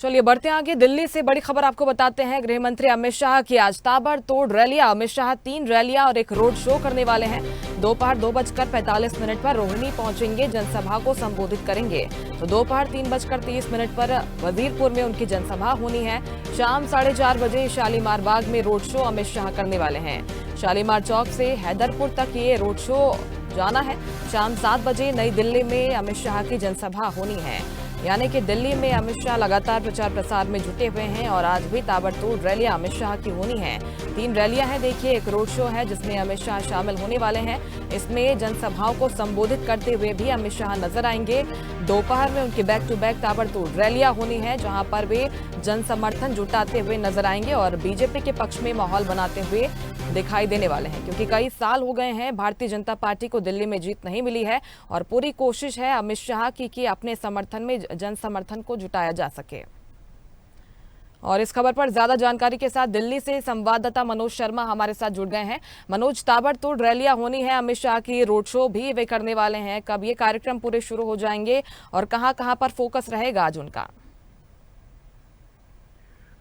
चलिए बढ़ते हैं आगे। दिल्ली से बड़ी खबर आपको बताते हैं। गृह मंत्री अमित शाह की आज ताबड़तोड़ रैलियां। अमित शाह 3 रैलियां और एक रोड शो करने वाले हैं। दोपहर 2:45 पर रोहिणी पहुंचेंगे, जनसभा को संबोधित करेंगे। तो दोपहर 3:30 पर वजीरपुर में उनकी जनसभा होनी है। शाम 4:30 बजे शालीमार बाग में रोड शो अमित शाह करने वाले हैं। शालीमार चौक से हैदरपुर तक ये रोड शो जाना है। शाम 7 बजे नई दिल्ली में अमित शाह की जनसभा होनी है। यानी कि दिल्ली में अमित शाह लगातार प्रचार प्रसार में जुटे हुए हैं और आज भी ताबड़तोड़ रैलियां अमित शाह की होनी है। 3 रैलियां हैं। देखिए, एक रोड शो है जिसमें अमित शाह शामिल होने वाले हैं। इसमें जनसभाओं को संबोधित करते हुए भी अमित शाह नजर आएंगे। दोपहर में उनकी बैक टू बैक ताबड़तोड़ रैलियां होनी है, जहां पर वे जन समर्थन जुटाते हुए नजर आएंगे और बीजेपी के पक्ष में माहौल बनाते हुए दिखाई देने वाले हैं। क्योंकि कई साल हो गए हैं भारतीय जनता पार्टी को दिल्ली में जीत नहीं मिली है और पूरी कोशिश है अमित शाह की कि अपने समर्थन में जन समर्थन को जुटाया जा सके। और इस खबर पर ज्यादा जानकारी के साथ दिल्ली से संवाददाता मनोज शर्मा हमारे साथ जुड़ गए हैं। मनोज, ताबड़तोड़ रैलियां होनी है, अमित शाह की रोड शो भी वे करने वाले हैं। कब ये कार्यक्रम पूरे शुरू हो जाएंगे और कहां पर फोकस रहेगा आज उनका?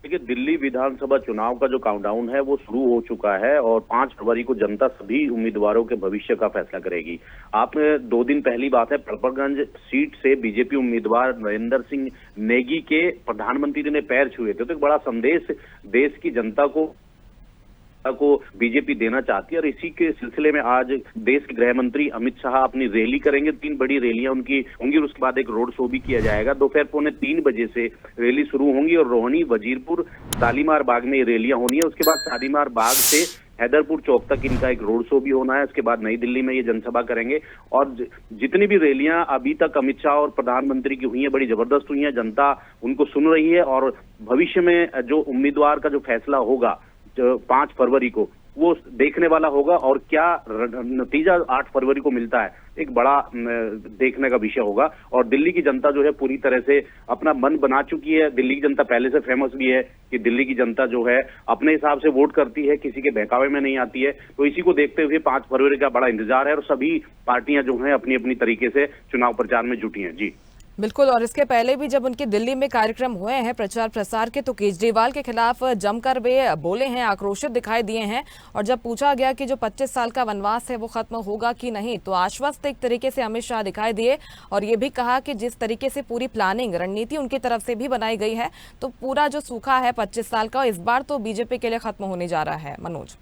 देखिए, दिल्ली विधानसभा चुनाव का जो काउंटडाउन है वो शुरू हो चुका है और 5 फरवरी को जनता सभी उम्मीदवारों के भविष्य का फैसला करेगी। आपने 2 दिन पहली बात है, पड़पड़गंज सीट से बीजेपी उम्मीदवार नरेंद्र सिंह नेगी के प्रधानमंत्री ने पैर छुए थे। तो एक बड़ा संदेश देश की जनता को बीजेपी देना चाहती है और इसी के सिलसिले में आज देश के गृह मंत्री अमित शाह अपनी रैली करेंगे। 3 बड़ी रैलियां उनकी होंगी और उसके बाद एक रोड शो भी किया जाएगा। दोपहर 2:45 बजे से रैली शुरू होंगी और रोहिणी, वजीरपुर, शालीमार बाग में रैलियां होनी है। उसके बाद शालीमार बाग से हैदरपुर चौक तक इनका एक रोड शो भी होना है। उसके बाद नई दिल्ली में ये जनसभा करेंगे और जितनी भी रैलियां अभी तक अमित शाह और प्रधानमंत्री की हुई है, बड़ी जबरदस्त हुई है। जनता उनको सुन रही है और भविष्य में जो उम्मीदवार का जो फैसला होगा 5 फरवरी को, वो देखने वाला होगा और क्या नतीजा 8 फरवरी को मिलता है, एक बड़ा देखने का विषय होगा। और दिल्ली की जनता जो है पूरी तरह से अपना मन बना चुकी है। दिल्ली की जनता पहले से फेमस भी है कि दिल्ली की जनता जो है अपने हिसाब से वोट करती है, किसी के बहकावे में नहीं आती है। तो इसी को देखते हुए 5 फरवरी का बड़ा इंतजार है और सभी पार्टियां जो हैं अपनी अपनी तरीके से चुनाव प्रचार में जुटी हैं। जी बिल्कुल। और इसके पहले भी जब उनके दिल्ली में कार्यक्रम हुए हैं प्रचार प्रसार के, तो केजरीवाल के खिलाफ जमकर वे बोले हैं, आक्रोशित दिखाई दिए हैं। और जब पूछा गया कि जो 25 साल का वनवास है वो खत्म होगा कि नहीं, तो आश्वस्त एक तरीके से अमित शाह दिखाई दिए और ये भी कहा कि जिस तरीके से पूरी प्लानिंग रणनीति उनकी तरफ से भी बनाई गई है, तो पूरा जो सूखा है 25 साल का, इस बार तो बीजेपी के लिए खत्म होने जा रहा है। मनोज,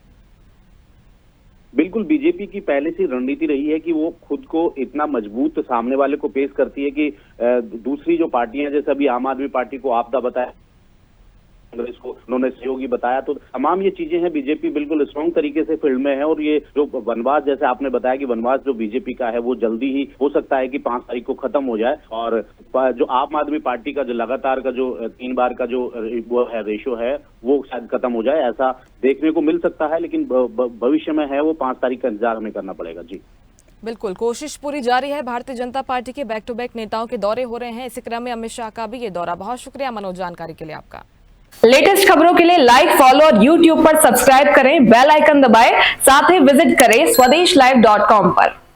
बिल्कुल, बीजेपी की पहले से रणनीति रही है कि वो खुद को इतना मजबूत सामने वाले को पेश करती है कि दूसरी जो पार्टियां, जैसे अभी आम आदमी पार्टी को आपदा बताया, कांग्रेस को उन्होंने सहयोगी बताया, तो तमाम ये चीजें हैं। बीजेपी बिल्कुल स्ट्रॉन्ग तरीके से फील्ड में है और ये जो वनवास, जैसे आपने बताया कि वनवास जो बीजेपी का है वो जल्दी ही हो सकता है कि 5 तारीख को खत्म हो जाए। और जो आम आदमी पार्टी का जो लगातार का जो 3 बार का जो वो है रेशो है वो शायद खत्म हो जाए, ऐसा देखने को मिल सकता है। लेकिन भविष्य में है वो 5 तारीख का इंतजार हमें करना पड़ेगा। जी बिल्कुल, कोशिश पूरी जारी है। भारतीय जनता पार्टी के बैक टू बैक नेताओं के दौरे हो रहे हैं। इसी क्रम में अमित शाह का भी ये दौरा। बहुत शुक्रिया मनोज, जानकारी के लिए आपका। लेटेस्ट खबरों के लिए लाइक, फॉलो और YouTube पर सब्सक्राइब करें, बेल आइकन दबाएं, साथ ही विजिट करें swedeshlive.com पर।